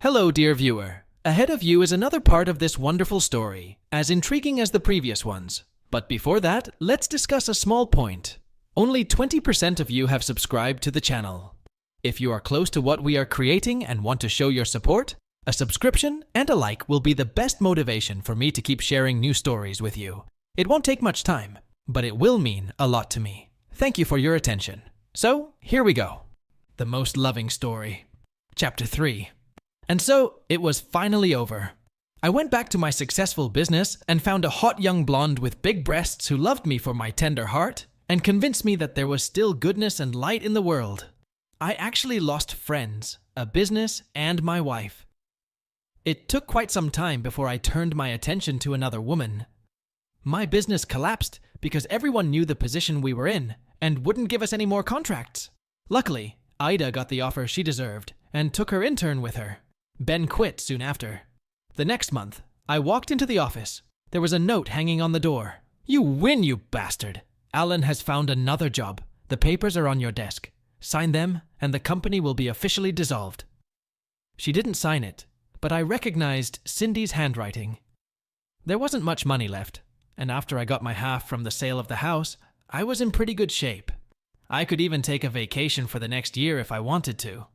Hello, dear viewer. Ahead of you is another part of this wonderful story, as intriguing as the previous ones. But before that, let's discuss a small point. Only 20% of you have subscribed to the channel. If you are close to what we are creating and want to show your support, a subscription and a like will be the best motivation for me to keep sharing new stories with you. It won't take much time, but it will mean a lot to me. Thank you for your attention. So, here we go. The most loving story. Chapter 3. And so, it was finally over. I went back to my successful business and found a hot young blonde with big breasts who loved me for my tender heart and convinced me that there was still goodness and light in the world. I actually lost friends, a business, and my wife. It took quite some time before I turned my attention to another woman. My business collapsed because everyone knew the position we were in and wouldn't give us any more contracts. Luckily, Ida got the offer she deserved and took her intern with her. Ben quit soon after. The next month, I walked into the office. There was a note hanging on the door. "You win, you bastard! Alan has found another job. The papers are on your desk. Sign them, and the company will be officially dissolved." She didn't sign it, but I recognized Cindy's handwriting. There wasn't much money left, and after I got my half from the sale of the house, I was in pretty good shape. I could even take a vacation for the next year if I wanted to.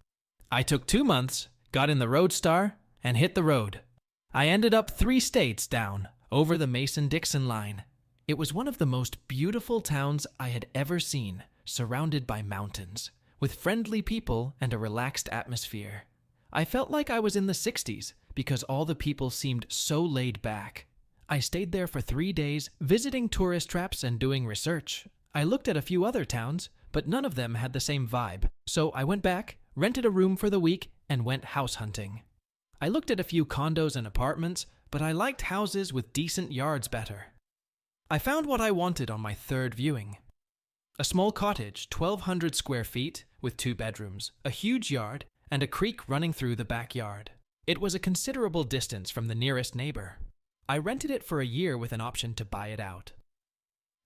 I took 2 months, got in the Roadstar, and hit the road. I ended up 3 states down, over the Mason-Dixon line. It was one of the most beautiful towns I had ever seen, surrounded by mountains, with friendly people and a relaxed atmosphere. I felt like I was in the 60s because all the people seemed so laid back. I stayed there for 3 days, visiting tourist traps and doing research. I looked at a few other towns, but none of them had the same vibe. So I went back, rented a room for the week, and went house hunting. I looked at a few condos and apartments, but I liked houses with decent yards better. I found what I wanted on my 3rd viewing. A small cottage, 1,200 square feet, with 2 bedrooms, a huge yard, and a creek running through the backyard. It was a considerable distance from the nearest neighbor. I rented it for a year with an option to buy it out.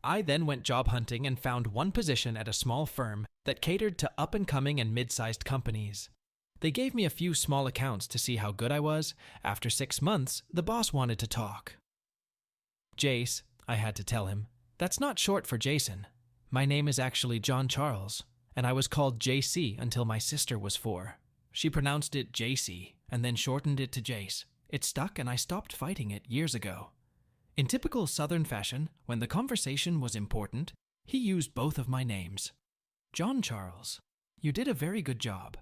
I then went job hunting and found one position at a small firm that catered to up-and-coming and mid-sized companies. They gave me a few small accounts to see how good I was. After 6 months, the boss wanted to talk. "Jace," I had to tell him, "that's not short for Jason. My name is actually John Charles, and I was called JC until my sister was 4. She pronounced it JC and then shortened it to Jace. It stuck and I stopped fighting it years ago." In typical Southern fashion, when the conversation was important, he used both of my names. "John Charles, you did a very good job.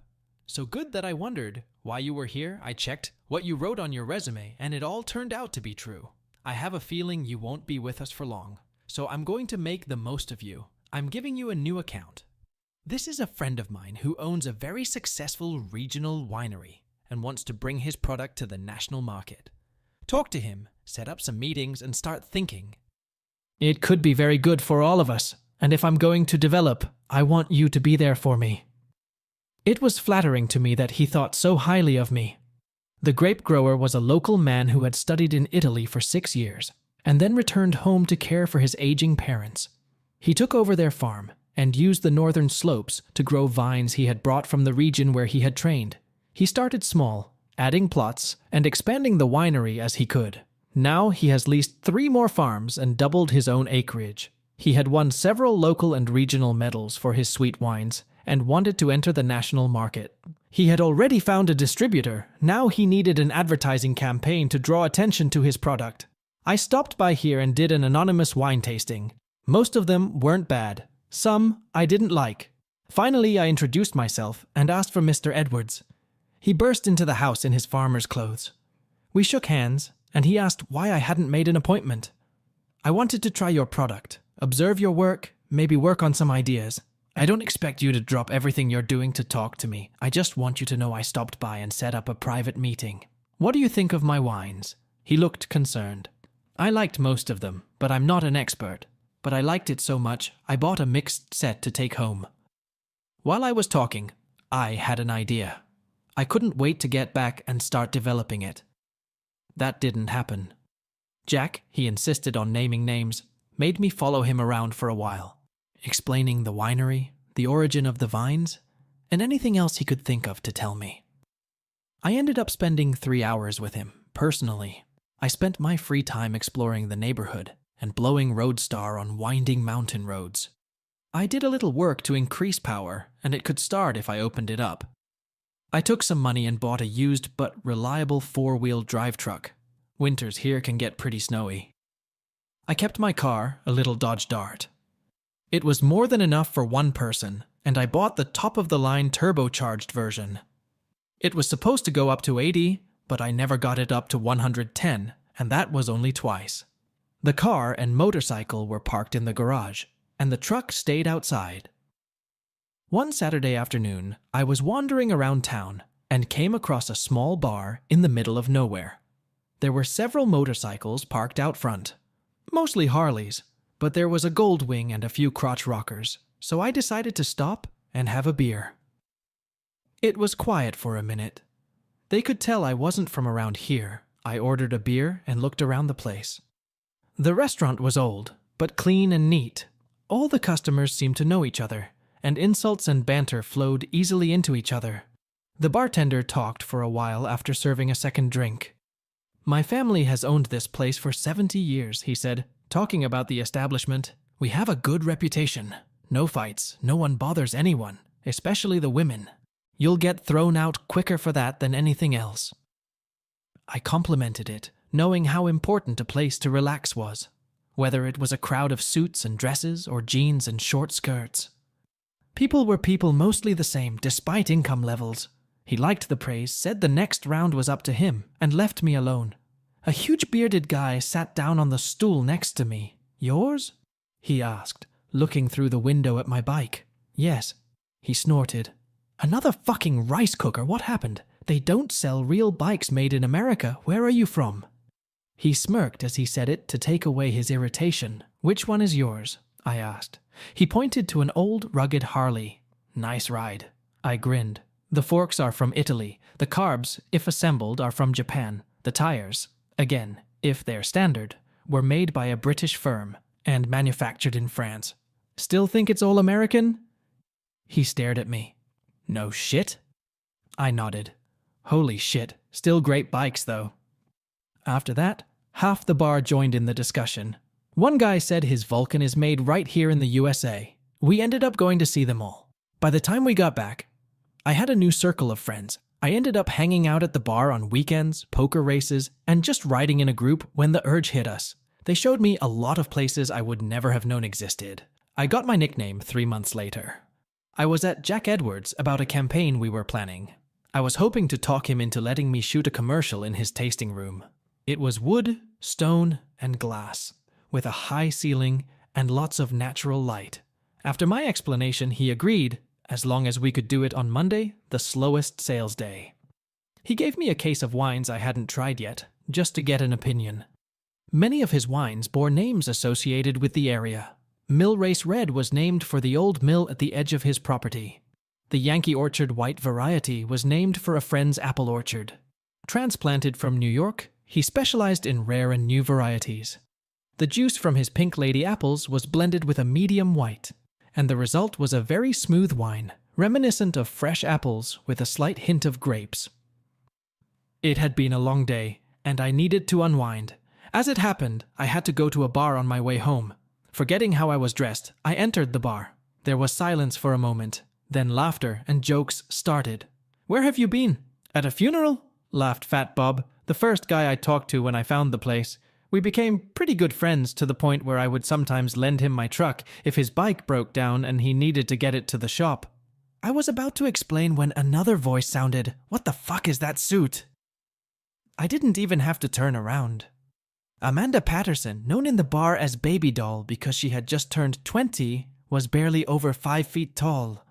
So good that I wondered why you were here. I checked what you wrote on your resume, and it all turned out to be true. I have a feeling you won't be with us for long, so I'm going to make the most of you. I'm giving you a new account. This is a friend of mine who owns a very successful regional winery and wants to bring his product to the national market. Talk to him, set up some meetings, and start thinking. It could be very good for all of us, and if I'm going to develop, I want you to be there for me." It was flattering to me that he thought so highly of me. The grape grower was a local man who had studied in Italy for 6 years, and then returned home to care for his aging parents. He took over their farm and used the northern slopes to grow vines he had brought from the region where he had trained. He started small, adding plots and expanding the winery as he could. Now he has leased 3 more farms and doubled his own acreage. He had won several local and regional medals for his sweet wines and wanted to enter the national market. He had already found a distributor. Now he needed an advertising campaign to draw attention to his product. I stopped by here and did an anonymous wine tasting. Most of them weren't bad. Some I didn't like. Finally, I introduced myself and asked for Mr. Edwards. He burst into the house in his farmer's clothes. We shook hands, and he asked why I hadn't made an appointment. "I wanted to try your product, observe your work, maybe work on some ideas. I don't expect you to drop everything you're doing to talk to me. I just want you to know I stopped by and set up a private meeting. What do you think of my wines?" He looked concerned. "I liked most of them, but I'm not an expert. But I liked it so much, I bought a mixed set to take home." While I was talking, I had an idea. I couldn't wait to get back and start developing it. That didn't happen. Jack, he insisted on naming names, made me follow him around for a while, explaining the winery, the origin of the vines, and anything else he could think of to tell me. I ended up spending 3 hours with him, personally. I spent my free time exploring the neighborhood and blowing Roadstar on winding mountain roads. I did a little work to increase power, and it could start if I opened it up. I took some money and bought a used but reliable 4-wheel drive truck. Winters here can get pretty snowy. I kept my car, a little Dodge Dart. It was more than enough for one person, and I bought the top-of-the-line turbocharged version. It was supposed to go up to 80, but I never got it up to 110, and that was only twice. The car and motorcycle were parked in the garage, and the truck stayed outside. One Saturday afternoon, I was wandering around town and came across a small bar in the middle of nowhere. There were several motorcycles parked out front, mostly Harleys, but there was a Goldwing and a few crotch rockers, so I decided to stop and have a beer. It was quiet for a minute. They could tell I wasn't from around here. I ordered a beer and looked around the place. The restaurant was old, but clean and neat. All the customers seemed to know each other, and insults and banter flowed easily into each other. The bartender talked for a while after serving a second drink. "My family has owned this place for 70 years, he said, talking about the establishment. "We have a good reputation. No fights, no one bothers anyone, especially the women. You'll get thrown out quicker for that than anything else." I complimented it, knowing how important a place to relax was, whether it was a crowd of suits and dresses or jeans and short skirts. People were people, mostly the same, despite income levels. He liked the praise, said the next round was up to him, and left me alone. A huge bearded guy sat down on the stool next to me. "Yours?" he asked, looking through the window at my bike. "Yes," he snorted. "Another fucking rice cooker, what happened? They don't sell real bikes made in America. Where are you from?" He smirked as he said it to take away his irritation. "Which one is yours?" I asked. He pointed to an old, rugged Harley. "Nice ride." I grinned. "The forks are from Italy. The carbs, if assembled, are from Japan. The tires, again, if they're standard, were made by a British firm and manufactured in France. Still think it's all American?" He stared at me. "No shit?" I nodded. "Holy shit, still great bikes though." After that, half the bar joined in the discussion. One guy said his Vulcan is made right here in the USA. We ended up going to see them all. By the time we got back, I had a new circle of friends. I ended up hanging out at the bar on weekends, poker races, and just riding in a group when the urge hit us. They showed me a lot of places I would never have known existed. I got my nickname 3 months later. I was at Jack Edwards about a campaign we were planning. I was hoping to talk him into letting me shoot a commercial in his tasting room. It was wood, stone, and glass, with a high ceiling and lots of natural light. After my explanation, he agreed, as long as we could do it on Monday, the slowest sales day. He gave me a case of wines I hadn't tried yet, just to get an opinion. Many of his wines bore names associated with the area. Mill Race Red was named for the old mill at the edge of his property. The Yankee Orchard White variety was named for a friend's apple orchard. Transplanted from New York, he specialized in rare and new varieties. The juice from his Pink Lady apples was blended with a medium white, and the result was a very smooth wine, reminiscent of fresh apples with a slight hint of grapes. It had been a long day, and I needed to unwind. As it happened, I had to go to a bar on my way home. Forgetting how I was dressed, I entered the bar. There was silence for a moment. Then laughter and jokes started. "Where have you been?" "At a funeral?" laughed Fat Bob, the first guy I talked to when I found the place. We became pretty good friends to the point where I would sometimes lend him my truck if his bike broke down and he needed to get it to the shop. I was about to explain when another voice sounded, "What the fuck is that suit?" I didn't even have to turn around. Amanda Patterson, known in the bar as Baby Doll because she had just turned 20, was barely over 5 feet tall.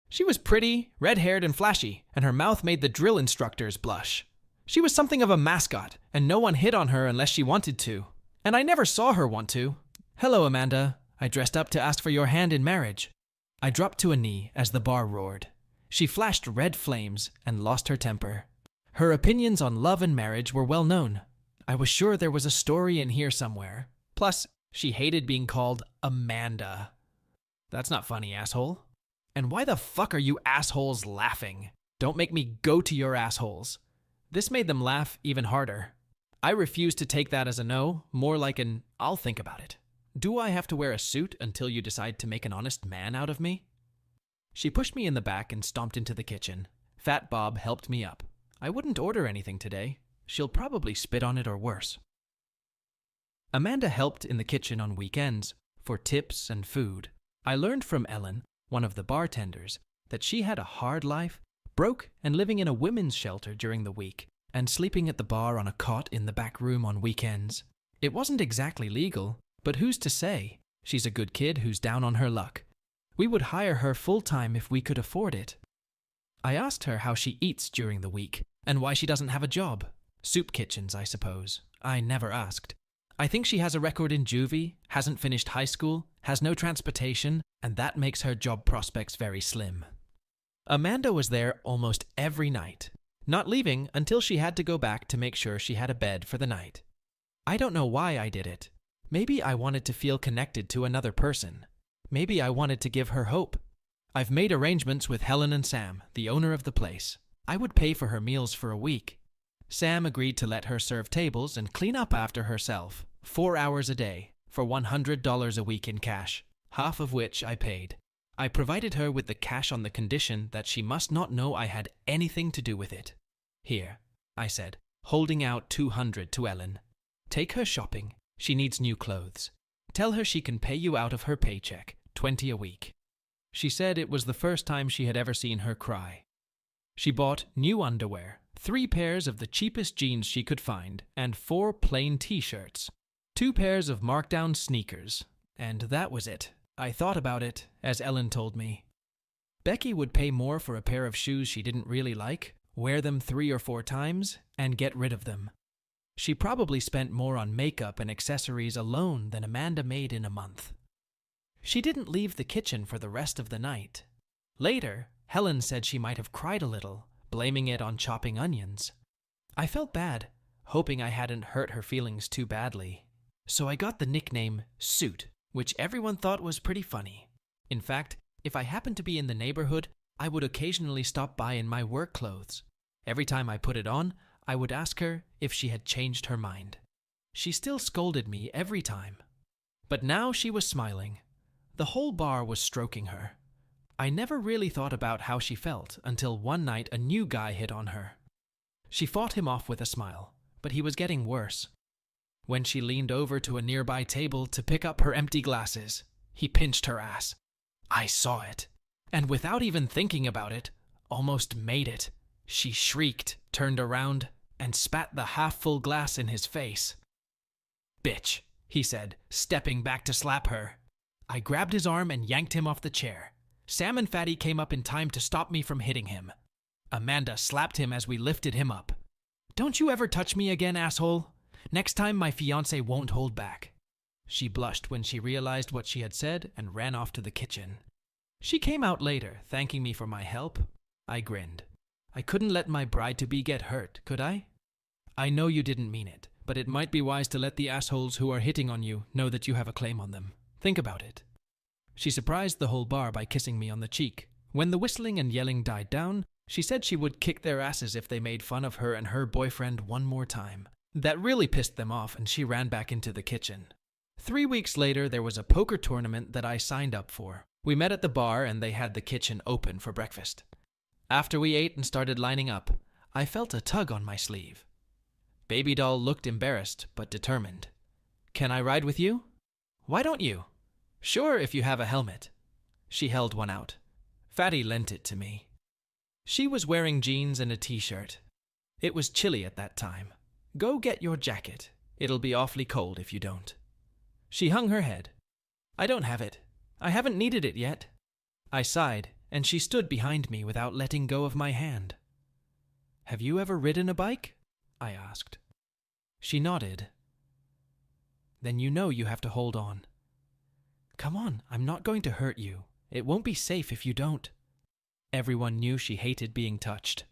She was pretty, red-haired and flashy, and her mouth made the drill instructors blush. She was something of a mascot, and no one hit on her unless she wanted to. And I never saw her want to. "Hello, Amanda. I dressed up to ask for your hand in marriage." I dropped to a knee as the bar roared. She flashed red flames and lost her temper. Her opinions on love and marriage were well known. I was sure there was a story in here somewhere. Plus, she hated being called Amanda. That's not funny, asshole. And why the fuck are you assholes laughing? Don't make me go to your assholes. This made them laugh even harder. I refused to take that as a no, more like an I'll think about it. Do I have to wear a suit until you decide to make an honest man out of me? She pushed me in the back and stomped into the kitchen. Fat Bob helped me up. I wouldn't order anything today. She'll probably spit on it or worse. Amanda helped in the kitchen on weekends for tips and food. I learned from Ellen, one of the bartenders, that she had a hard life, broke and living in a women's shelter during the week, and sleeping at the bar on a cot in the back room on weekends. It wasn't exactly legal, but who's to say? She's a good kid who's down on her luck. We would hire her full-time if we could afford it. I asked her how she eats during the week, and why she doesn't have a job. Soup kitchens, I suppose. I never asked. I think she has a record in juvie, hasn't finished high school, has no transportation, and that makes her job prospects very slim. Amanda was there almost every night, not leaving until she had to go back to make sure she had a bed for the night. I don't know why I did it. Maybe I wanted to feel connected to another person. Maybe I wanted to give her hope. I've made arrangements with Helen and Sam, the owner of the place. I would pay for her meals for a week. Sam agreed to let her serve tables and clean up after herself, 4 hours a day, for $100 a week in cash, half of which I paid. I provided her with the cash on the condition that she must not know I had anything to do with it. Here, I said, holding out $200 to Ellen. Take her shopping. She needs new clothes. Tell her she can pay you out of her paycheck, $20 a week. She said it was the first time she had ever seen her cry. She bought new underwear, 3 pairs of the cheapest jeans she could find, and 4 plain t-shirts, 2 pairs of markdown sneakers, and that was it. I thought about it, as Ellen told me. Becky would pay more for a pair of shoes she didn't really like, wear them 3 or 4 times, and get rid of them. She probably spent more on makeup and accessories alone than Amanda made in a month. She didn't leave the kitchen for the rest of the night. Later, Helen said she might have cried a little, blaming it on chopping onions. I felt bad, hoping I hadn't hurt her feelings too badly. So I got the nickname Suit, which everyone thought was pretty funny. In fact, if I happened to be in the neighborhood, I would occasionally stop by in my work clothes. Every time I put it on, I would ask her if she had changed her mind. She still scolded me every time. But now she was smiling. The whole bar was stroking her. I never really thought about how she felt until one night a new guy hit on her. She fought him off with a smile, but he was getting worse. When she leaned over to a nearby table to pick up her empty glasses, he pinched her ass. I saw it, and without even thinking about it, almost made it. She shrieked, turned around, and spat the half-full glass in his face. Bitch, he said, stepping back to slap her. I grabbed his arm and yanked him off the chair. Sam and Fatty came up in time to stop me from hitting him. Amanda slapped him as we lifted him up. Don't you ever touch me again, asshole. Next time my fiancé won't hold back. She blushed when she realized what she had said and ran off to the kitchen. She came out later, thanking me for my help. I grinned. I couldn't let my bride-to-be get hurt, could I? I know you didn't mean it, but it might be wise to let the assholes who are hitting on you know that you have a claim on them. Think about it. She surprised the whole bar by kissing me on the cheek. When the whistling and yelling died down, she said she would kick their asses if they made fun of her and her boyfriend one more time. That really pissed them off, and she ran back into the kitchen. 3 weeks later, there was a poker tournament that I signed up for. We met at the bar, and they had the kitchen open for breakfast. After we ate and started lining up, I felt a tug on my sleeve. Baby doll looked embarrassed, but determined. Can I ride with you? Why don't you? Sure, if you have a helmet. She held one out. Fatty lent it to me. She was wearing jeans and a t-shirt. It was chilly at that time. Go get your jacket. It'll be awfully cold if you don't. She hung her head. I don't have it. I haven't needed it yet. I sighed, and she stood behind me without letting go of my hand. Have you ever ridden a bike? I asked. She nodded. Then you know you have to hold on. Come on, I'm not going to hurt you. It won't be safe if you don't. Everyone knew she hated being touched.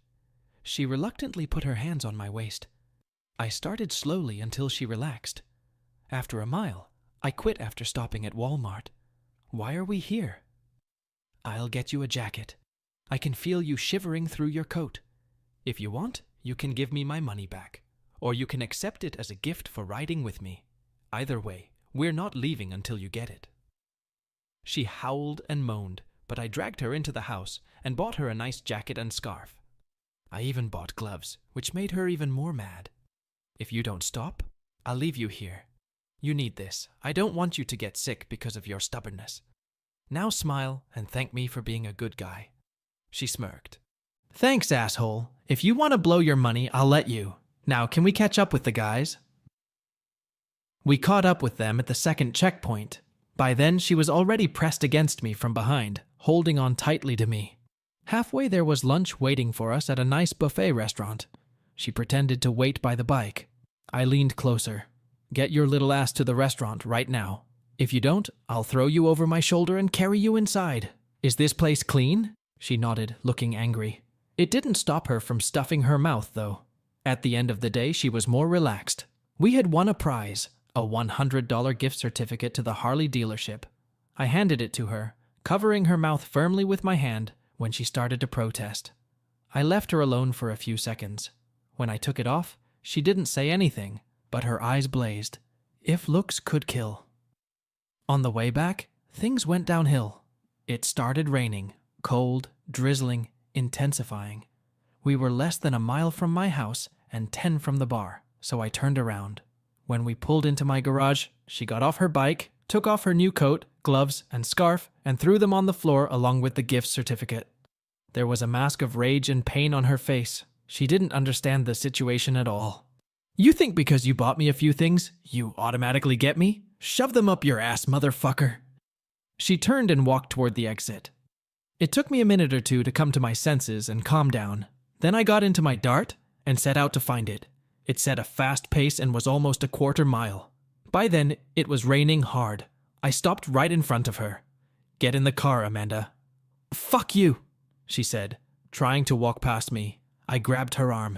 She reluctantly put her hands on my waist. I started slowly until she relaxed. After a mile, I quit after stopping at Walmart. Why are we here? I'll get you a jacket. I can feel you shivering through your coat. If you want, You can give me my money back, or you can accept it as a gift for riding with me. Either way, we're not leaving until you get it." She howled and moaned, but I dragged her into the house and bought her a nice jacket and scarf. I even bought gloves, which made her even more mad. "If you don't stop, I'll leave you here. You need this. I don't want you to get sick because of your stubbornness. Now smile and thank me for being a good guy." She smirked. "Thanks, asshole. If you want to blow your money, I'll let you. Now, can we catch up with the guys?" We caught up with them at the second checkpoint. By then, she was already pressed against me from behind, holding on tightly to me. Halfway there was lunch waiting for us at a nice buffet restaurant. She pretended to wait by the bike. I leaned closer. "Get your little ass to the restaurant right now. If you don't, I'll throw you over my shoulder and carry you inside. Is this place clean?" She nodded, looking angry. It didn't stop her from stuffing her mouth, though. At the end of the day, she was more relaxed. We had won a prize, a $100 gift certificate to the Harley dealership. I handed it to her, covering her mouth firmly with my hand when she started to protest. I left her alone for a few seconds. When I took it off, she didn't say anything, but her eyes blazed. If looks could kill. On the way back, things went downhill. It started raining, cold, drizzling, intensifying. We were less than a mile from my house and 10 from the bar, so I turned around. When we pulled into my garage, she got off her bike, took off her new coat, gloves, and scarf, and threw them on the floor along with the gift certificate. There was a mask of rage and pain on her face. She didn't understand the situation at all. "You think because you bought me a few things, you automatically get me? Shove them up your ass, motherfucker." She turned and walked toward the exit. It took me a minute or two to come to my senses and calm down. Then I got into my Dart and set out to find it. It set a fast pace and was almost a quarter mile. By then, it was raining hard. I stopped right in front of her. "Get in the car, Amanda." "Fuck you," she said, trying to walk past me. I grabbed her arm.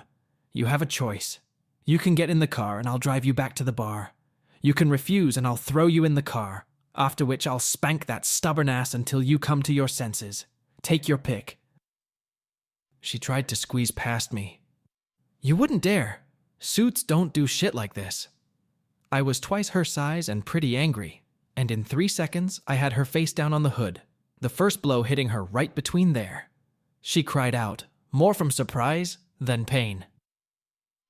"You have a choice. You can get in the car and I'll drive you back to the bar. You can refuse and I'll throw you in the car, after which I'll spank that stubborn ass until you come to your senses. Take your pick." She tried to squeeze past me. "You wouldn't dare. Suits don't do shit like this." I was twice her size and pretty angry, and in 3 seconds I had her face down on the hood, the first blow hitting her right between there. She cried out, more from surprise than pain.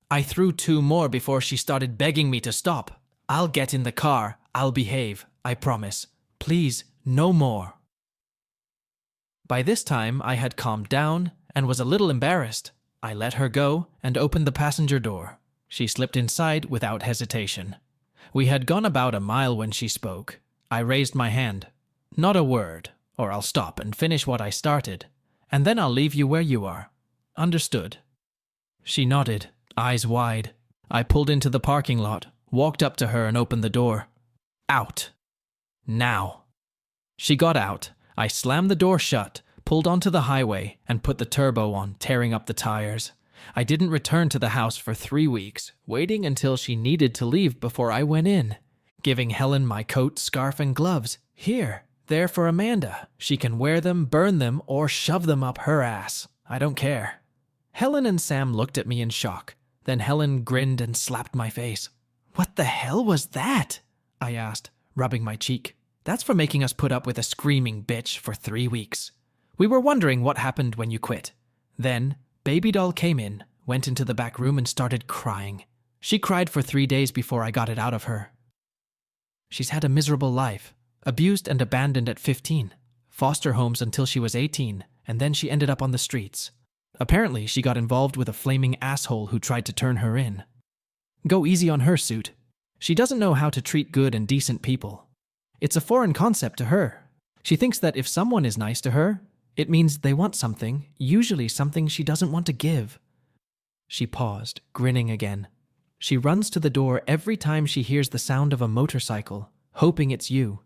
I threw 2 more before she started begging me to stop. "I'll get in the car. I'll behave. I promise. Please, no more." By this time, I had calmed down and was a little embarrassed. I let her go and opened the passenger door. She slipped inside without hesitation. We had gone about a mile when she spoke. I raised my hand. "Not a word, or I'll stop and finish what I started, and then I'll leave you where you are. Understood?" She nodded, eyes wide. I pulled into the parking lot, walked up to her and opened the door. "Out. Now." She got out. I slammed the door shut, pulled onto the highway, and put the turbo on, tearing up the tires. I didn't return to the house for 3 weeks, waiting until she needed to leave before I went in, giving Helen my coat, scarf, and gloves. "Here, they're for Amanda. She can wear them, burn them, or shove them up her ass. I don't care." Helen and Sam looked at me in shock. Then Helen grinned and slapped my face. "What the hell was that?" I asked, rubbing my cheek. "That's for making us put up with a screaming bitch for 3 weeks. We were wondering what happened when you quit." Then, Baby doll came in, went into the back room and started crying. She cried for 3 days before I got it out of her. She's had a miserable life, abused and abandoned at 15, foster homes until she was 18, and then she ended up on the streets. Apparently, she got involved with a flaming asshole who tried to turn her in. Go easy on her, Suit. She doesn't know how to treat good and decent people. It's a foreign concept to her. She thinks that if someone is nice to her, it means they want something, usually something she doesn't want to give. She paused, grinning again. She runs to the door every time she hears the sound of a motorcycle, hoping it's you.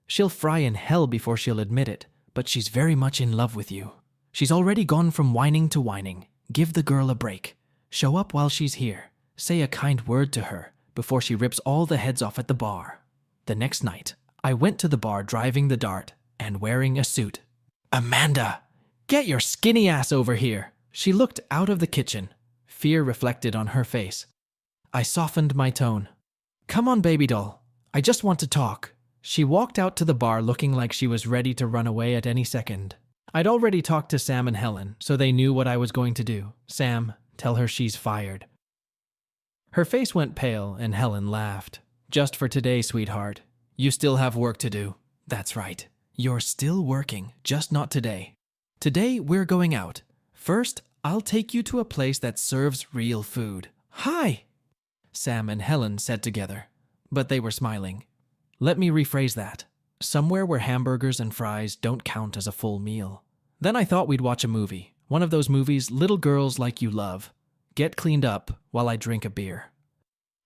She'll fry in hell before she'll admit it, but she's very much in love with you. She's already gone from whining to whining. Give the girl a break. Show up while she's here. Say a kind word to her before she rips all the heads off at the bar. The next night, I went to the bar driving the Dart and wearing a suit. "Amanda, get your skinny ass over here." She looked out of the kitchen, fear reflected on her face. I softened my tone. "Come on, baby doll. I just want to talk." She walked out to the bar looking like she was ready to run away at any second. I'd already talked to Sam and Helen, so they knew what I was going to do. "Sam, tell her she's fired." Her face went pale and Helen laughed. "Just for today, sweetheart. You still have work to do." "That's right. You're still working, just not today. Today, we're going out. First, I'll take you to a place that serves real food." "Hi!" Sam and Helen said together, but they were smiling. Let me rephrase that. Somewhere where hamburgers and fries don't count as a full meal. Then I thought we'd watch a movie. One of those movies little girls like you love. Get cleaned up while I drink a beer.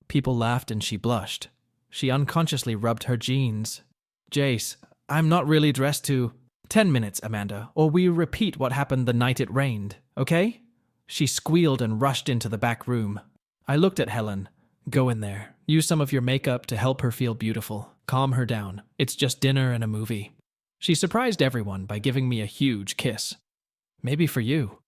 People laughed and she blushed. She unconsciously rubbed her jeans. "Jace, I'm not really dressed to—" 10 minutes, Amanda, or we repeat what happened the night it rained, okay?" She squealed and rushed into the back room. I looked at Helen. "Go in there. Use some of your makeup to help her feel beautiful. Calm her down. It's just dinner and a movie." She surprised everyone by giving me a huge kiss. "Maybe for you."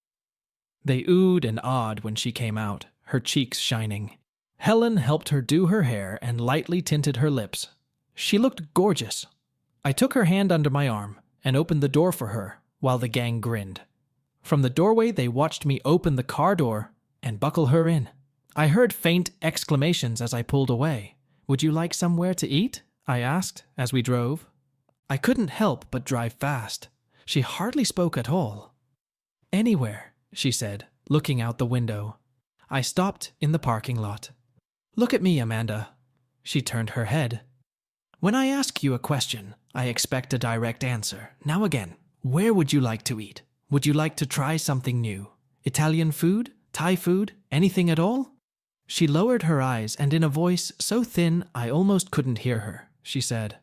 They oohed and awed when she came out, her cheeks shining. Helen helped her do her hair and lightly tinted her lips. She looked gorgeous. I took her hand under my arm and opened the door for her while the gang grinned. From the doorway, they watched me open the car door and buckle her in. I heard faint exclamations as I pulled away. "Would you like somewhere to eat?" I asked as we drove. I couldn't help but drive fast. She hardly spoke at all. "Anywhere," she said, looking out the window. I stopped in the parking lot. "Look at me, Amanda." She turned her head. "When I ask you a question, I expect a direct answer. Now again, where would you like to eat? Would you like to try something new? Italian food? Thai food? Anything at all?" She lowered her eyes and in a voice so thin I almost couldn't hear her, she said,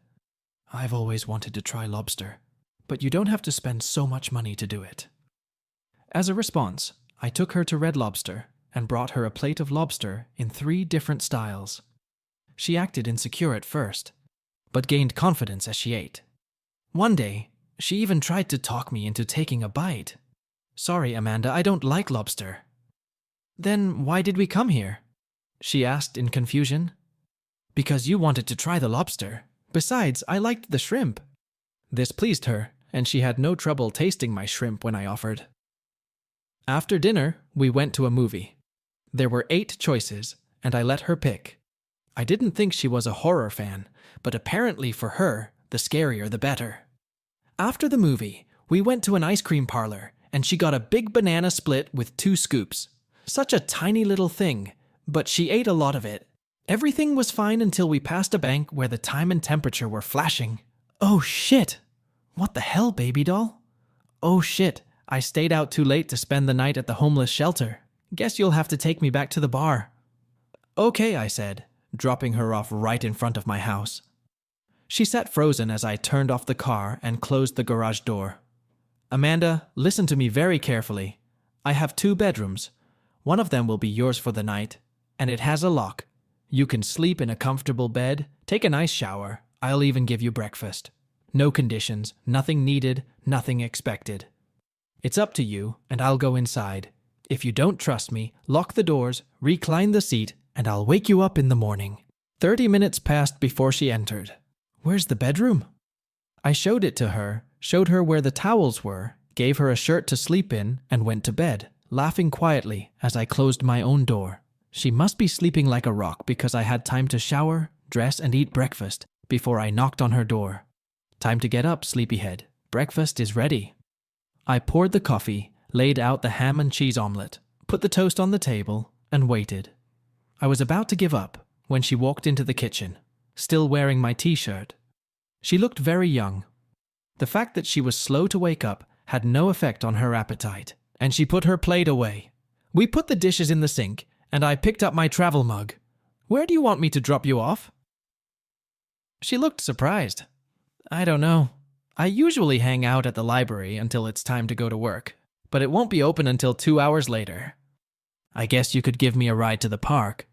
"I've always wanted to try lobster, but you don't have to spend so much money to do it." As a response, I took her to Red Lobster and brought her a plate of lobster in 3 different styles. She acted insecure at first, but gained confidence as she ate. One day, she even tried to talk me into taking a bite. "Sorry, Amanda, I don't like lobster." "Then why did we come here?" she asked in confusion. "Because you wanted to try the lobster. Besides, I liked the shrimp." This pleased her, and she had no trouble tasting my shrimp when I offered. After dinner, we went to a movie. There were 8 choices, and I let her pick. I didn't think she was a horror fan, but apparently for her, the scarier the better. After the movie, we went to an ice cream parlor, and she got a big banana split with 2 scoops. Such a tiny little thing, but she ate a lot of it. Everything was fine until we passed a bank where the time and temperature were flashing. "Oh shit! What the hell, baby doll?" "Oh shit, I stayed out too late to spend the night at the homeless shelter. Guess you'll have to take me back to the bar." "Okay," I said, dropping her off right in front of my house. She sat frozen as I turned off the car and closed the garage door. "Amanda, listen to me very carefully. I have 2 bedrooms. One of them will be yours for the night, and it has a lock. You can sleep in a comfortable bed, take a nice shower. I'll even give you breakfast. No conditions, nothing needed, nothing expected. It's up to you, and I'll go inside. If you don't trust me, lock the doors, recline the seat, and I'll wake you up in the morning." 30 minutes passed before she entered. "Where's the bedroom?" I showed it to her, showed her where the towels were, gave her a shirt to sleep in, and went to bed, laughing quietly as I closed my own door. She must be sleeping like a rock because I had time to shower, dress, and eat breakfast before I knocked on her door. "Time to get up, sleepyhead. Breakfast is ready." I poured the coffee, laid out the ham and cheese omelette, put the toast on the table, and waited. I was about to give up when she walked into the kitchen, still wearing my t-shirt. She looked very young. The fact that she was slow to wake up had no effect on her appetite, and she put her plate away. We put the dishes in the sink, and I picked up my travel mug. "Where do you want me to drop you off?" She looked surprised. "I don't know. I usually hang out at the library until it's time to go to work, but it won't be open until 2 hours later. I guess you could give me a ride to the park."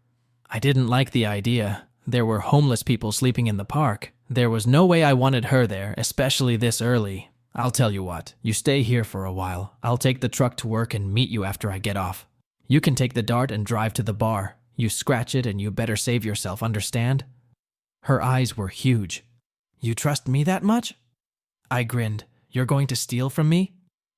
I didn't like the idea. There were homeless people sleeping in the park. There was no way I wanted her there, especially this early. "I'll tell you what, you stay here for a while. I'll take the truck to work and meet you after I get off." You can take the dart and drive to the bar. You scratch it and you better save yourself, understand? Her eyes were huge. You trust me that much? I grinned. You're going to steal from me?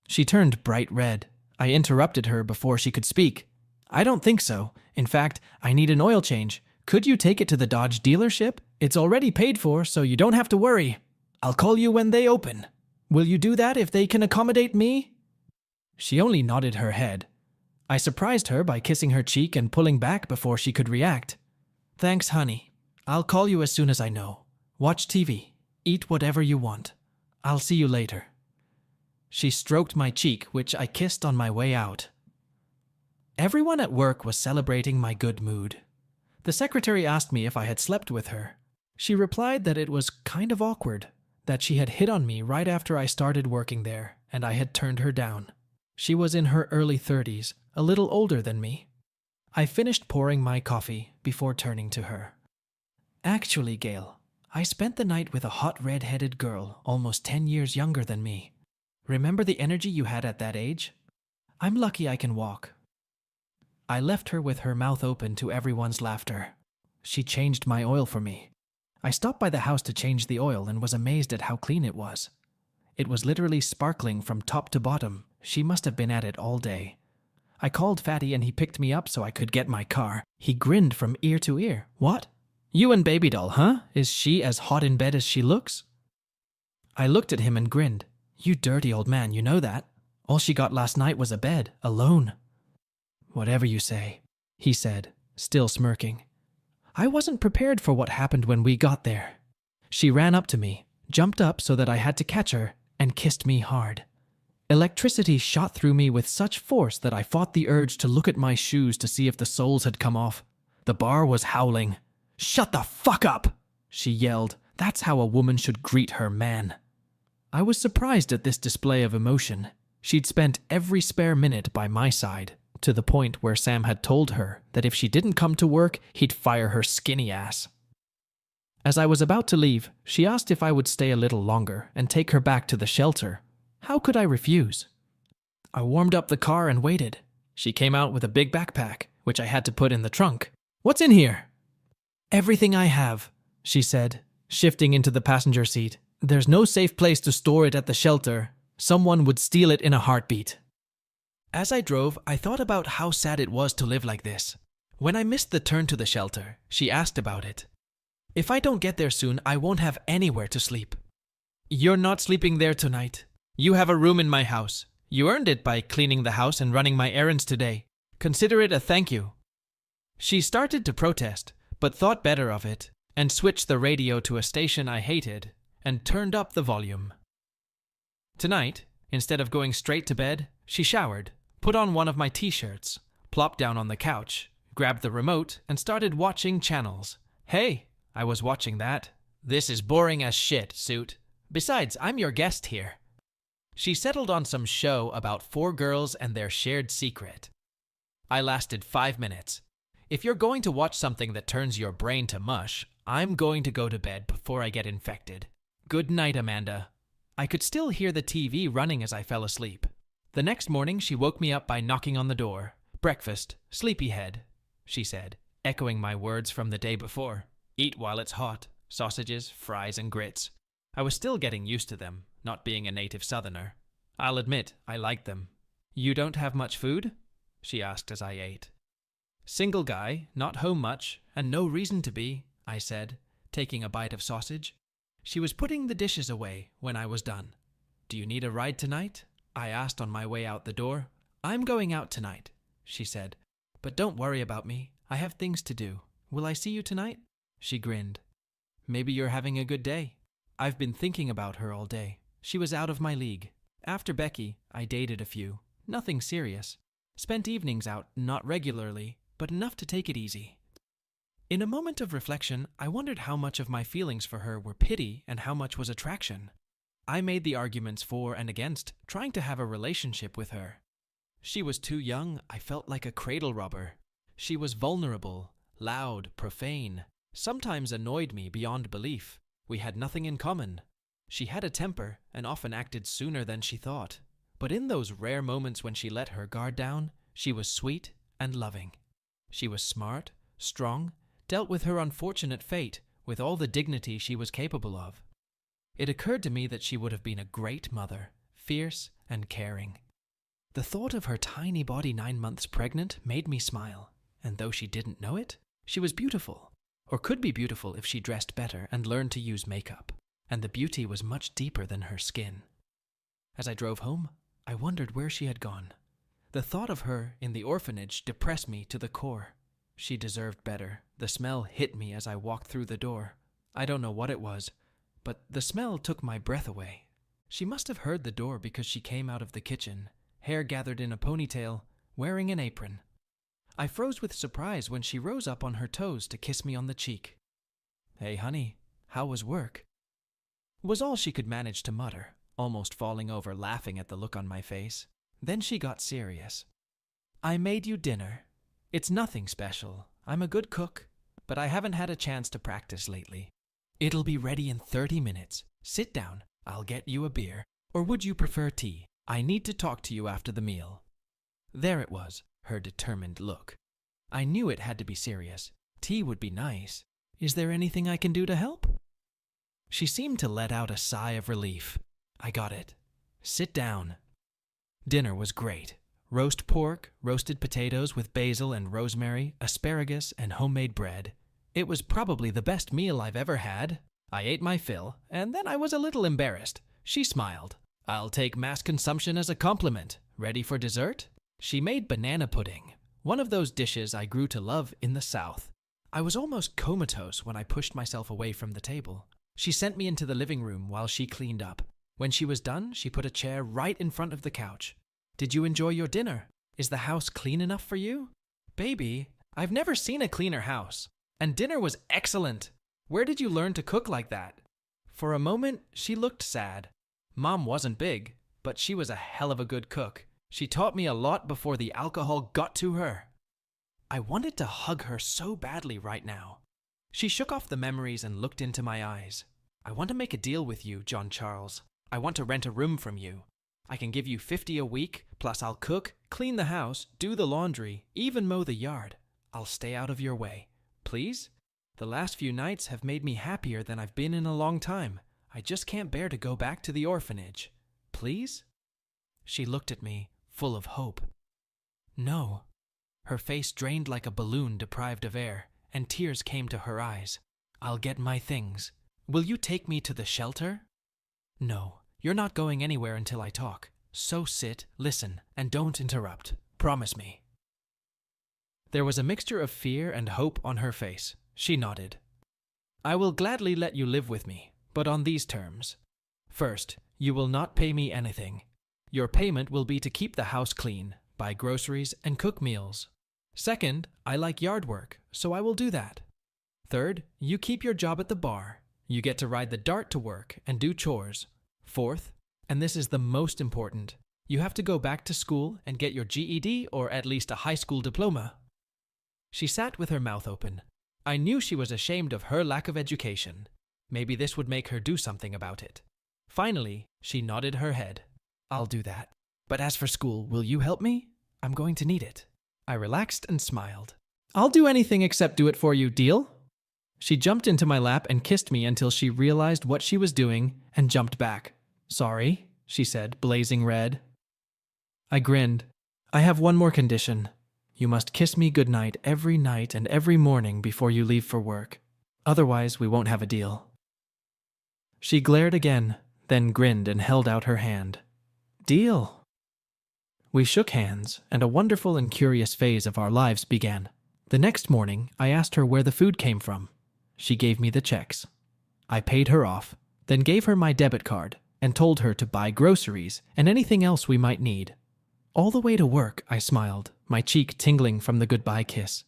She turned bright red. I interrupted her before she could speak. I don't think so. In fact, I need an oil change. Could you take it to the Dodge dealership? It's already paid for, so you don't have to worry. I'll call you when they open. Will you do that if they can accommodate me? She only nodded her head. I surprised her by kissing her cheek and pulling back before she could react. Thanks, honey. I'll call you as soon as I know. Watch TV. Eat whatever you want. I'll see you later. She stroked my cheek, which I kissed on my way out. Everyone at work was celebrating my good mood. The secretary asked me if I had slept with her. She replied that it was kind of awkward, that she had hit on me right after I started working there, and I had turned her down. She was in her early 30s, a little older than me. I finished pouring my coffee before turning to her. Actually, Gail, I spent the night with a hot red-headed girl almost 10 years younger than me. Remember the energy you had at that age? I'm lucky I can walk. I left her with her mouth open to everyone's laughter. She changed my oil for me. I stopped by the house to change the oil and was amazed at how clean it was. It was literally sparkling from top to bottom. She must have been at it all day. I called Fatty and he picked me up so I could get my car. He grinned from ear to ear. What? You and baby doll, huh? Is she as hot in bed as she looks? I looked at him and grinned. You dirty old man, you know that. All she got last night was a bed, alone. Whatever you say, he said, still smirking. I wasn't prepared for what happened when we got there. She ran up to me, jumped up so that I had to catch her, and kissed me hard. Electricity shot through me with such force that I fought the urge to look at my shoes to see if the soles had come off. The bar was howling. Shut the fuck up, she yelled. That's how a woman should greet her man. I was surprised at this display of emotion. She'd spent every spare minute by my side, to the point where Sam had told her that if she didn't come to work, he'd fire her skinny ass. As I was about to leave, she asked if I would stay a little longer and take her back to the shelter. How could I refuse? I warmed up the car and waited. She came out with a big backpack, which I had to put in the trunk. What's in here? Everything I have, she said, shifting into the passenger seat. There's no safe place to store it at the shelter. Someone would steal it in a heartbeat. As I drove, I thought about how sad it was to live like this. When I missed the turn to the shelter, she asked about it. If I don't get there soon, I won't have anywhere to sleep. You're not sleeping there tonight. You have a room in my house. You earned it by cleaning the house and running my errands today. Consider it a thank you. She started to protest, but thought better of it, and switched the radio to a station I hated, and turned up the volume. Tonight, instead of going straight to bed, she showered, put on one of my t-shirts, plopped down on the couch, grabbed the remote, and started watching channels. Hey, I was watching that. This is boring as shit, Suit. Besides, I'm your guest here. She settled on some show about 4 girls and their shared secret. I lasted 5 minutes. If you're going to watch something that turns your brain to mush, I'm going to go to bed before I get infected. Good night, Amanda. I could still hear the TV running as I fell asleep. The next morning, she woke me up by knocking on the door. Breakfast, sleepyhead, she said, echoing my words from the day before. Eat while it's hot. Sausages, fries, and grits. I was still getting used to them, not being a native southerner. I'll admit, I liked them. You don't have much food? She asked as I ate. Single guy, not home much, and no reason to be, I said, taking a bite of sausage. She was putting the dishes away when I was done. Do you need a ride tonight? I asked on my way out the door. I'm going out tonight, she said. But don't worry about me. I have things to do. Will I see you tonight? She grinned. Maybe you're having a good day. I've been thinking about her all day. She was out of my league. After Becky, I dated a few. Nothing serious. Spent evenings out, not regularly, but enough to take it easy. In a moment of reflection, I wondered how much of my feelings for her were pity and how much was attraction. I made the arguments for and against trying to have a relationship with her. She was too young. I felt like a cradle robber. She was vulnerable, loud, profane, sometimes annoyed me beyond belief. We had nothing in common. She had a temper and often acted sooner than she thought. But in those rare moments when she let her guard down, she was sweet, and loving. She was smart, strong, dealt with her unfortunate fate with all the dignity she was capable of. It occurred to me that she would have been a great mother, fierce and caring. The thought of her tiny body 9 months pregnant made me smile, and though she didn't know it, she was beautiful, or could be beautiful if she dressed better and learned to use makeup, and the beauty was much deeper than her skin. As I drove home, I wondered where she had gone. The thought of her in the orphanage depressed me to the core. She deserved better. The smell hit me as I walked through the door. I don't know what it was, but the smell took my breath away. She must have heard the door because she came out of the kitchen, hair gathered in a ponytail, wearing an apron. I froze with surprise when she rose up on her toes to kiss me on the cheek. "Hey, honey, how was work?" was all she could manage to mutter, almost falling over laughing at the look on my face. Then she got serious. "I made you dinner. It's nothing special. I'm a good cook, but I haven't had a chance to practice lately. It'll be ready in 30 minutes. Sit down. I'll get you a beer. Or would you prefer tea? I need to talk to you after the meal." There it was, her determined look. I knew it had to be serious. Tea would be nice. Is there anything I can do to help? She seemed to let out a sigh of relief. I got it. Sit down. Dinner was great. Roast pork, roasted potatoes with basil and rosemary, asparagus, and homemade bread. It was probably the best meal I've ever had. I ate my fill, and then I was a little embarrassed. She smiled. "I'll take mass consumption as a compliment. Ready for dessert?" She made banana pudding, one of those dishes I grew to love in the South. I was almost comatose when I pushed myself away from the table. She sent me into the living room while she cleaned up. When she was done, she put a chair right in front of the couch. "Did you enjoy your dinner? Is the house clean enough for you?" "Baby, I've never seen a cleaner house. And dinner was excellent. Where did you learn to cook like that?" For a moment, she looked sad. Mom wasn't big, but she was a hell of a good cook. She taught me a lot before the alcohol got to her. I wanted to hug her so badly right now. She shook off the memories and looked into my eyes. "I want to make a deal with you, John Charles. I want to rent a room from you. I can give you $50 a week, plus I'll cook, clean the house, do the laundry, even mow the yard. I'll stay out of your way. Please? The last few nights have made me happier than I've been in a long time. I just can't bear to go back to the orphanage. Please?" She looked at me, full of hope. "No." Her face drained like a balloon deprived of air, and tears came to her eyes. "I'll get my things. Will you take me to the shelter?" "No, you're not going anywhere until I talk. So sit, listen, and don't interrupt. Promise me." There was a mixture of fear and hope on her face. She nodded. "I will gladly let you live with me, but on these terms. First, you will not pay me anything. Your payment will be to keep the house clean, buy groceries, and cook meals. Second, I like yard work, so I will do that. Third, you keep your job at the bar. You get to ride the dart to work and do chores. Fourth, and this is the most important, you have to go back to school and get your GED or at least a high school diploma." She sat with her mouth open. I knew she was ashamed of her lack of education. Maybe this would make her do something about it. Finally, she nodded her head. "I'll do that. But as for school, will you help me? I'm going to need it." I relaxed and smiled. "I'll do anything except do it for you, deal?" She jumped into my lap and kissed me until she realized what she was doing and jumped back. "Sorry," she said, blazing red. I grinned. "I have one more condition. You must kiss me goodnight every night and every morning before you leave for work. Otherwise, we won't have a deal." She glared again, then grinned and held out her hand. "Deal." We shook hands, and a wonderful and curious phase of our lives began. The next morning, I asked her where the food came from. She gave me the checks. I paid her off, then gave her my debit card, and told her to buy groceries and anything else we might need. All the way to work, I smiled, my cheek tingling from the goodbye kiss.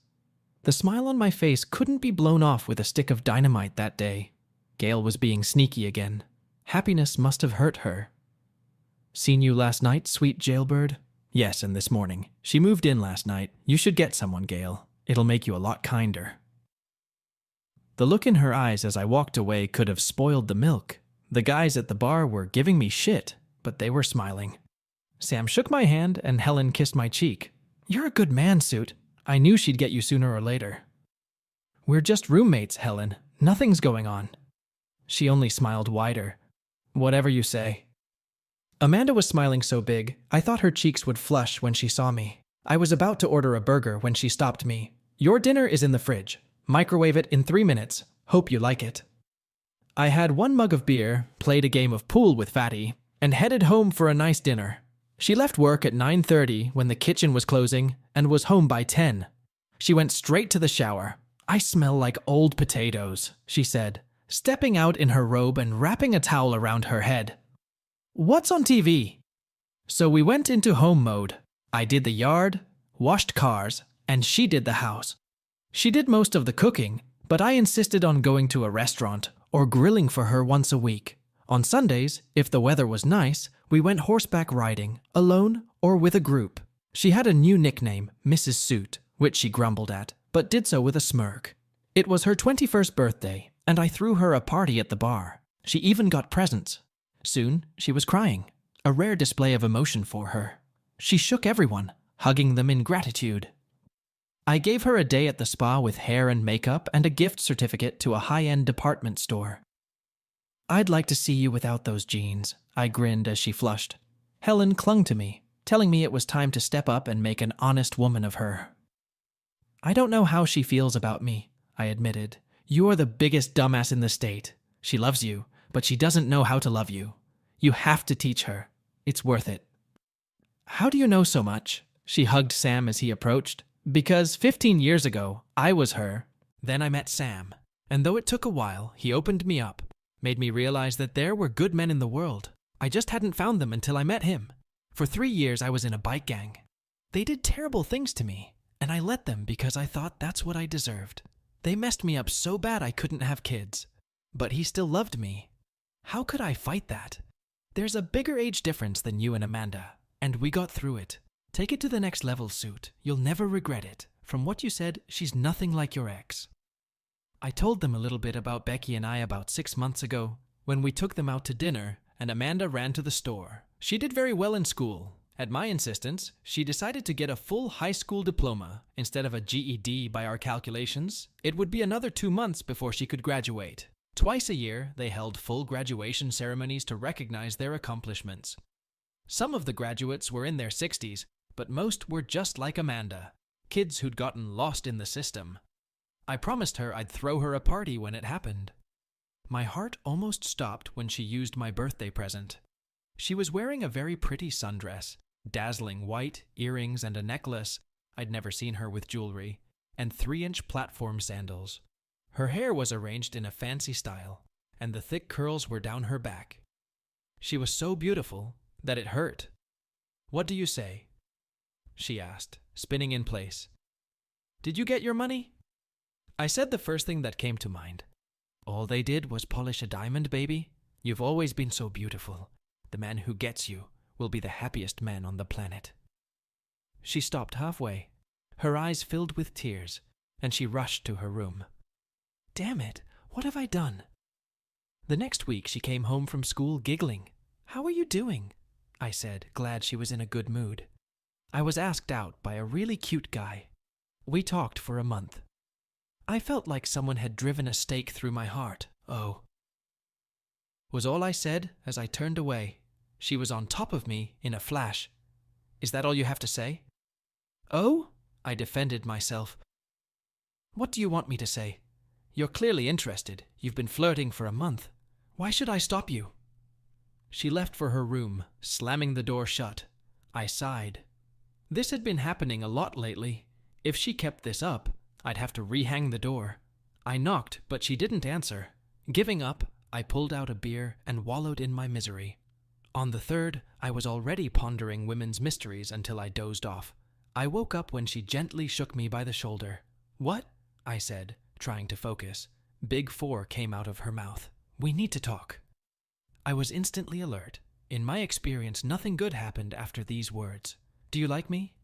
The smile on my face couldn't be blown off with a stick of dynamite that day. Gail was being sneaky again. Happiness must have hurt her. "Seen you last night, sweet jailbird?" "Yes, and this morning. She moved in last night. You should get someone, Gail. It'll make you a lot kinder." The look in her eyes as I walked away could have spoiled the milk. The guys at the bar were giving me shit, but they were smiling. Sam shook my hand and Helen kissed my cheek. "You're a good man, Suit. I knew she'd get you sooner or later. We're just roommates, Helen. Nothing's going on. She only smiled wider. Whatever you say. Amanda was smiling so big, I thought her cheeks would flush when she saw me. I was about to order a burger when she stopped me. Your dinner is in the fridge. Microwave it in 3 minutes. Hope you like it. I had 1 mug of beer, played a game of pool with Fatty, and headed home for a nice dinner. She left work at 9:30 when the kitchen was closing and was home by 10. She went straight to the shower. I smell like old potatoes, she said, stepping out in her robe and wrapping a towel around her head. What's on TV? So we went into home mode. I did the yard, washed cars, and she did the house. She did most of the cooking, but I insisted on going to a restaurant or grilling for her once a week. On Sundays, if the weather was nice, we went horseback riding, alone or with a group. She had a new nickname, Mrs. Suit, which she grumbled at, but did so with a smirk. It was her 21st birthday, and I threw her a party at the bar. She even got presents. Soon, she was crying, a rare display of emotion for her. She shook everyone, hugging them in gratitude. I gave her a day at the spa with hair and makeup and a gift certificate to a high-end department store. I'd like to see you without those jeans, I grinned as she flushed. Helen clung to me, telling me it was time to step up and make an honest woman of her. I don't know how she feels about me, I admitted. You're the biggest dumbass in the state. She loves you, but she doesn't know how to love you. You have to teach her. It's worth it. How do you know so much? She hugged Sam as he approached. Because 15 years ago, I was her. Then I met Sam. And though it took a while, he opened me up, made me realize that there were good men in the world. I just hadn't found them until I met him. For 3 years, I was in a bike gang. They did terrible things to me, and I let them because I thought that's what I deserved. They messed me up so bad I couldn't have kids. But he still loved me. How could I fight that? There's a bigger age difference than you and Amanda, and we got through it. Take it to the next level, Suit. You'll never regret it. From what you said, she's nothing like your ex. I told them a little bit about Becky and I about 6 months ago, when we took them out to dinner, and Amanda ran to the store. She did very well in school. At my insistence, she decided to get a full high school diploma instead of a GED by our calculations. It would be another 2 months before she could graduate. Twice a year, they held full graduation ceremonies to recognize their accomplishments. Some of the graduates were in their 60s, but most were just like Amanda, kids who'd gotten lost in the system. I promised her I'd throw her a party when it happened. My heart almost stopped when she used my birthday present. She was wearing a very pretty sundress, dazzling white, earrings and a necklace, I'd never seen her with jewelry, and 3-inch platform sandals. Her hair was arranged in a fancy style, and the thick curls were down her back. She was so beautiful that it hurt. What do you say? She asked, spinning in place. Did you get your money? I said the first thing that came to mind. All they did was polish a diamond, baby. You've always been so beautiful. The man who gets you will be the happiest man on the planet. She stopped halfway, her eyes filled with tears, and she rushed to her room. Damn it, what have I done? The next week she came home from school giggling. How are you doing? I said, glad she was in a good mood. I was asked out by a really cute guy. We talked for a month. I felt like someone had driven a stake through my heart. Oh. Was all I said as I turned away. She was on top of me in a flash. Is that all you have to say? Oh? I defended myself. What do you want me to say? You're clearly interested. You've been flirting for a month. Why should I stop you? She left for her room, slamming the door shut. I sighed. This had been happening a lot lately. If she kept this up, I'd have to rehang the door. I knocked, but she didn't answer. Giving up, I pulled out a beer and wallowed in my misery. On the third, I was already pondering women's mysteries until I dozed off. I woke up when she gently shook me by the shoulder. What? I said, trying to focus. Big 4 came out of her mouth. We need to talk. I was instantly alert. In my experience, nothing good happened after these words. Do you like me?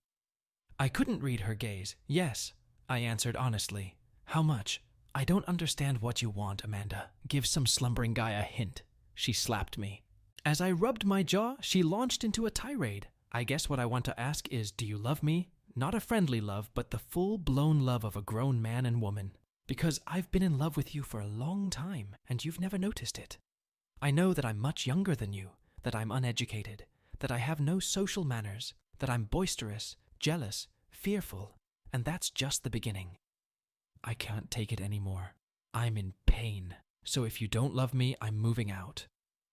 I couldn't read her gaze. Yes, I answered honestly. How much? I don't understand what you want, Amanda. Give some slumbering guy a hint. She slapped me. As I rubbed my jaw, she launched into a tirade. I guess what I want to ask is, do you love me? Not a friendly love, but the full-blown love of a grown man and woman. Because I've been in love with you for a long time, and you've never noticed it. I know that I'm much younger than you, that I'm uneducated, that I have no social manners, that I'm boisterous, jealous, fearful, and that's just the beginning. I can't take it anymore. I'm in pain. So if you don't love me, I'm moving out.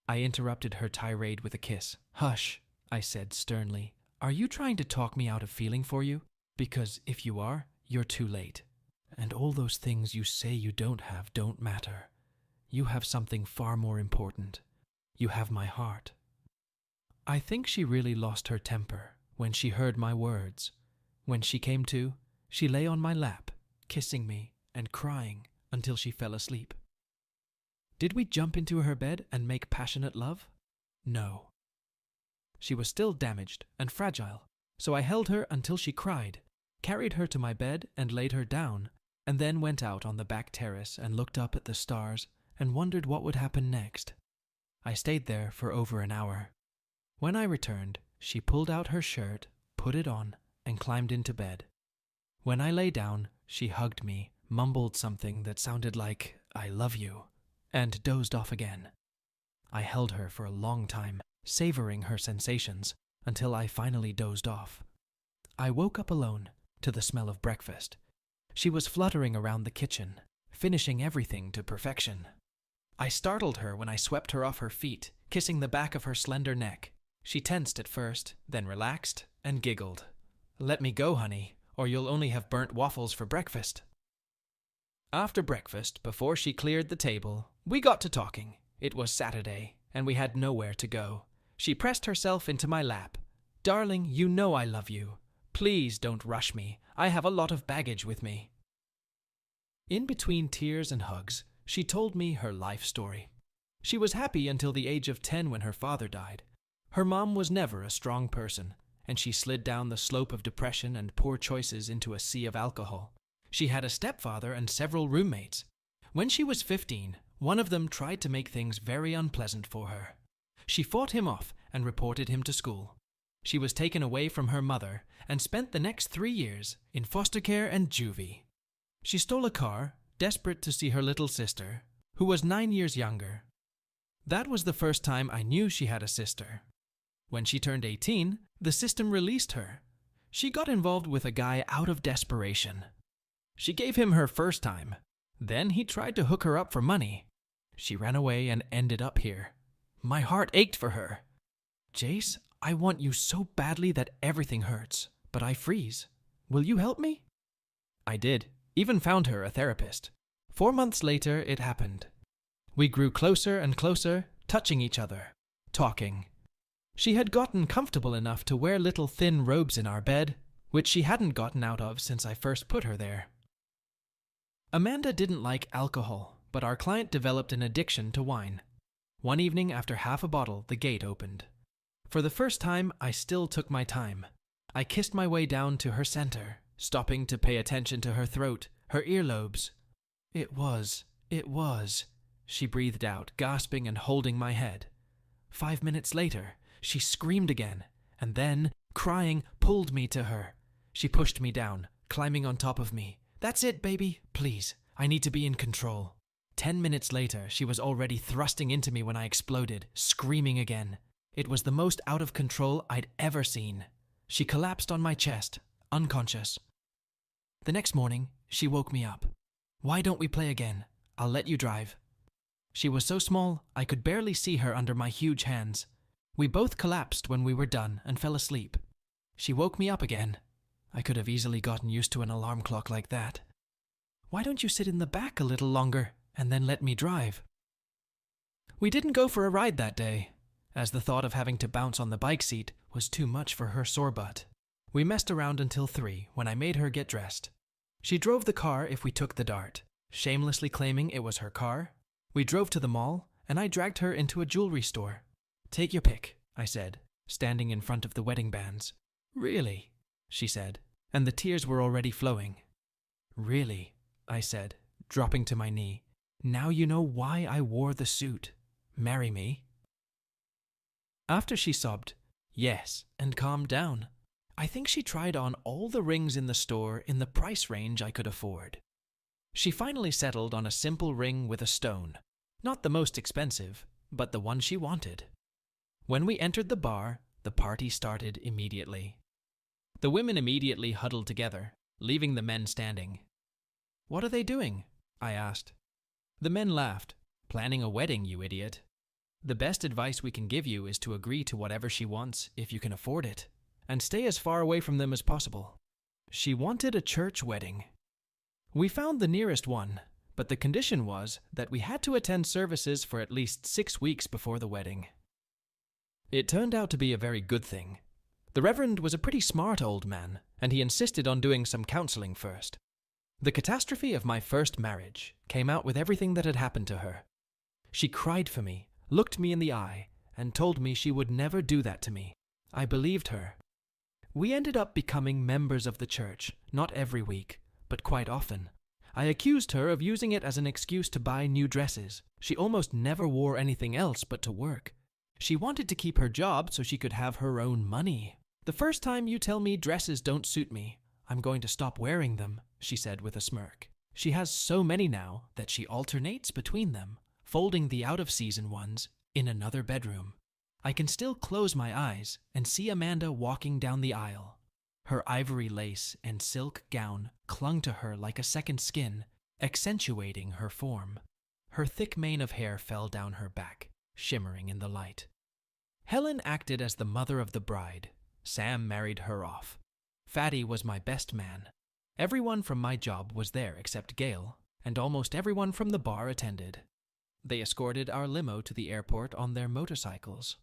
I interrupted her tirade with a kiss. Hush, I said sternly. Are you trying to talk me out of feeling for you? Because if you are, you're too late. And all those things you say you don't have don't matter. You have something far more important. You have my heart. I think she really lost her temper when she heard my words. When she came to, she lay on my lap, kissing me and crying until she fell asleep. Did we jump into her bed and make passionate love? No. She was still damaged and fragile, so I held her until she cried, carried her to my bed and laid her down, and then went out on the back terrace and looked up at the stars and wondered what would happen next. I stayed there for over an hour. When I returned, she pulled out her shirt, put it on, and climbed into bed. When I lay down, she hugged me, mumbled something that sounded like, "I love you," and dozed off again. I held her for a long time, savoring her sensations, until I finally dozed off. I woke up alone, to the smell of breakfast. She was fluttering around the kitchen, finishing everything to perfection. I startled her when I swept her off her feet, kissing the back of her slender neck. She tensed at first, then relaxed and giggled. "Let me go, honey, or you'll only have burnt waffles for breakfast." After breakfast, before she cleared the table, we got to talking. It was Saturday, and we had nowhere to go. She pressed herself into my lap. "Darling, you know I love you. Please don't rush me. I have a lot of baggage with me." In between tears and hugs, she told me her life story. She was happy until the age of 10 when her father died. Her mom was never a strong person, and she slid down the slope of depression and poor choices into a sea of alcohol. She had a stepfather and several roommates. When she was 15, one of them tried to make things very unpleasant for her. She fought him off and reported him to school. She was taken away from her mother and spent the next 3 years in foster care and juvie. She stole a car, desperate to see her little sister, who was 9 years younger. That was the first time I knew she had a sister. When she turned 18, the system released her. She got involved with a guy out of desperation. She gave him her first time. Then he tried to hook her up for money. She ran away and ended up here. My heart ached for her. "Jace, I want you so badly that everything hurts, but I freeze. Will you help me?" I did, even found her a therapist. 4 months later, it happened. We grew closer and closer, touching each other, talking. She had gotten comfortable enough to wear little thin robes in our bed, which she hadn't gotten out of since I first put her there. Amanda didn't like alcohol, but our client developed an addiction to wine. One evening after half a bottle, the gate opened. For the first time, I still took my time. I kissed my way down to her center, stopping to pay attention to her throat, her earlobes. It was, she breathed out, gasping and holding my head. 5 minutes later, she screamed again, and then, crying, pulled me to her. She pushed me down, climbing on top of me. "That's it, baby. Please, I need to be in control." 10 minutes later, she was already thrusting into me when I exploded, screaming again. It was the most out of control I'd ever seen. She collapsed on my chest, unconscious. The next morning, she woke me up. "Why don't we play again? I'll let you drive." She was so small, I could barely see her under my huge hands. We both collapsed when we were done and fell asleep. She woke me up again. I could have easily gotten used to an alarm clock like that. "Why don't you sit in the back a little longer and then let me drive?" We didn't go for a ride that day, as the thought of having to bounce on the bike seat was too much for her sore butt. We messed around until 3 when I made her get dressed. She drove the car if we took the dart, shamelessly claiming it was her car. We drove to the mall, and I dragged her into a jewelry store. "Take your pick," I said, standing in front of the wedding bands. "Really?" she said, and the tears were already flowing. "Really?" I said, dropping to my knee. "Now you know why I wore the suit. Marry me?" After she sobbed, "Yes," and calmed down, I think she tried on all the rings in the store in the price range I could afford. She finally settled on a simple ring with a stone, not the most expensive, but the one she wanted. When we entered the bar, the party started immediately. The women immediately huddled together, leaving the men standing. "What are they doing?" I asked. The men laughed. "Planning a wedding, you idiot. The best advice we can give you is to agree to whatever she wants if you can afford it, and stay as far away from them as possible." She wanted a church wedding. We found the nearest one, but the condition was that we had to attend services for at least 6 weeks before the wedding. It turned out to be a very good thing. The Reverend was a pretty smart old man, and he insisted on doing some counseling first. The catastrophe of my first marriage came out with everything that had happened to her. She cried for me, looked me in the eye, and told me she would never do that to me. I believed her. We ended up becoming members of the church, not every week, but quite often. I accused her of using it as an excuse to buy new dresses. She almost never wore anything else but to work. She wanted to keep her job so she could have her own money. "The first time you tell me dresses don't suit me, I'm going to stop wearing them," she said with a smirk. She has so many now that she alternates between them, folding the out-of-season ones in another bedroom. I can still close my eyes and see Amanda walking down the aisle. Her ivory lace and silk gown clung to her like a second skin, accentuating her form. Her thick mane of hair fell down her back, shimmering in the light. Helen acted as the mother of the bride. Sam married her off. Fatty was my best man. Everyone from my job was there except Gail, and almost everyone from the bar attended. They escorted our limo to the airport on their motorcycles.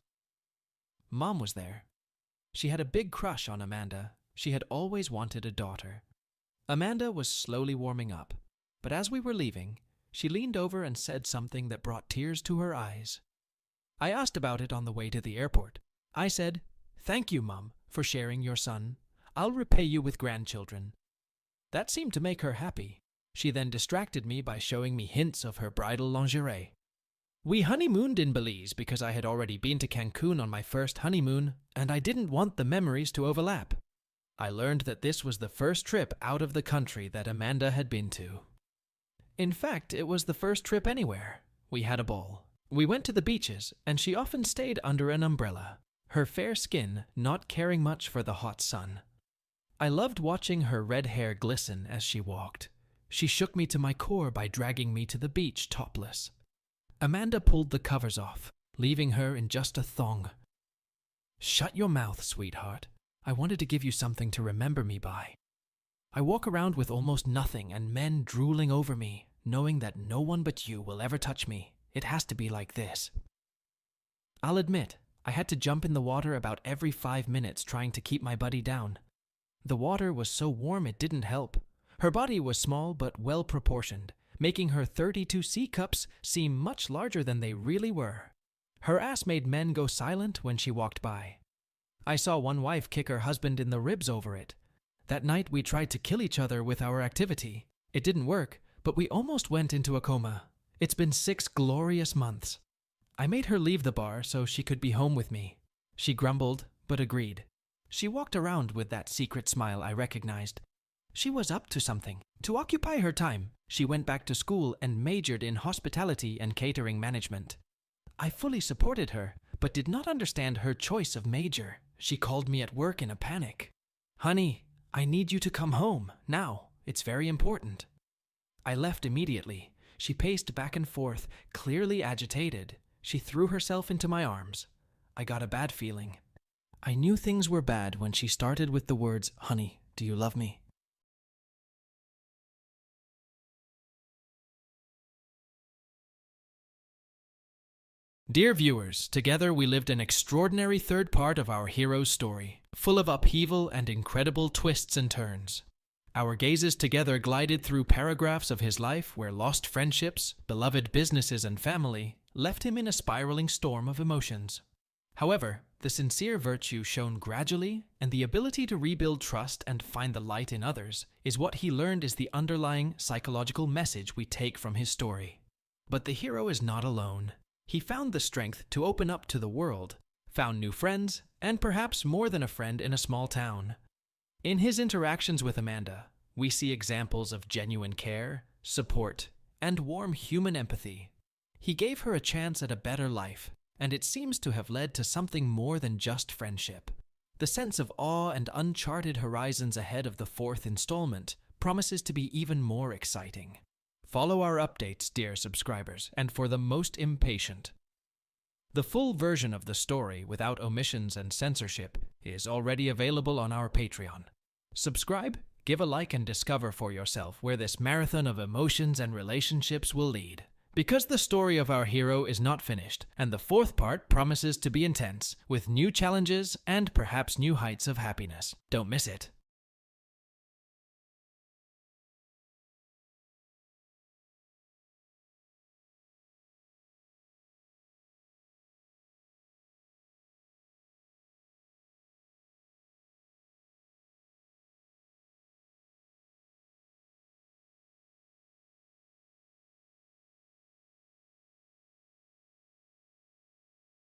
Mom was there. She had a big crush on Amanda. She had always wanted a daughter. Amanda was slowly warming up, but as we were leaving, she leaned over and said something that brought tears to her eyes. I asked about it on the way to the airport. I said, "Thank you, Mom, for sharing your son. I'll repay you with grandchildren." That seemed to make her happy. She then distracted me by showing me hints of her bridal lingerie. We honeymooned in Belize because I had already been to Cancun on my first honeymoon, and I didn't want the memories to overlap. I learned that this was the first trip out of the country that Amanda had been to. In fact, it was the first trip anywhere. We had a ball. We went to the beaches, and she often stayed under an umbrella, her fair skin not caring much for the hot sun. I loved watching her red hair glisten as she walked. She shook me to my core by dragging me to the beach topless. Amanda pulled the covers off, leaving her in just a thong. "Shut your mouth, sweetheart. I wanted to give you something to remember me by." I walk around with almost nothing and men drooling over me, knowing that no one but you will ever touch me. It has to be like this. I'll admit, I had to jump in the water about every 5 minutes trying to keep my buddy down. The water was so warm it didn't help. Her body was small but well proportioned, making her 32 C-cups seem much larger than they really were. Her ass made men go silent when she walked by. I saw one wife kick her husband in the ribs over it. That night we tried to kill each other with our activity. It didn't work, but we almost went into a coma. It's been 6 glorious months. I made her leave the bar so she could be home with me. She grumbled, but agreed. She walked around with that secret smile I recognized. She was up to something. To occupy her time, she went back to school and majored in hospitality and catering management. I fully supported her, but did not understand her choice of major. She called me at work in a panic. "Honey, I need you to come home, now. It's very important." I left immediately. She paced back and forth, clearly agitated. She threw herself into my arms. I got a bad feeling. I knew things were bad when she started with the words, "Honey, do you love me?" Dear viewers, together we lived an extraordinary third part of our hero's story, full of upheaval and incredible twists and turns. Our gazes together glided through paragraphs of his life where lost friendships, beloved businesses and family left him in a spiraling storm of emotions. However, the sincere virtue shown gradually and the ability to rebuild trust and find the light in others is what he learned is the underlying psychological message we take from his story. But the hero is not alone. He found the strength to open up to the world, found new friends, and perhaps more than a friend in a small town. In his interactions with Amanda, we see examples of genuine care, support, and warm human empathy. He gave her a chance at a better life, and it seems to have led to something more than just friendship. The sense of awe and uncharted horizons ahead of the fourth installment promises to be even more exciting. Follow our updates, dear subscribers, and for the most impatient. The full version of the story, without omissions and censorship, is already available on our Patreon. Subscribe, give a like, and discover for yourself where this marathon of emotions and relationships will lead. Because the story of our hero is not finished, and the fourth part promises to be intense, with new challenges and perhaps new heights of happiness. Don't miss it.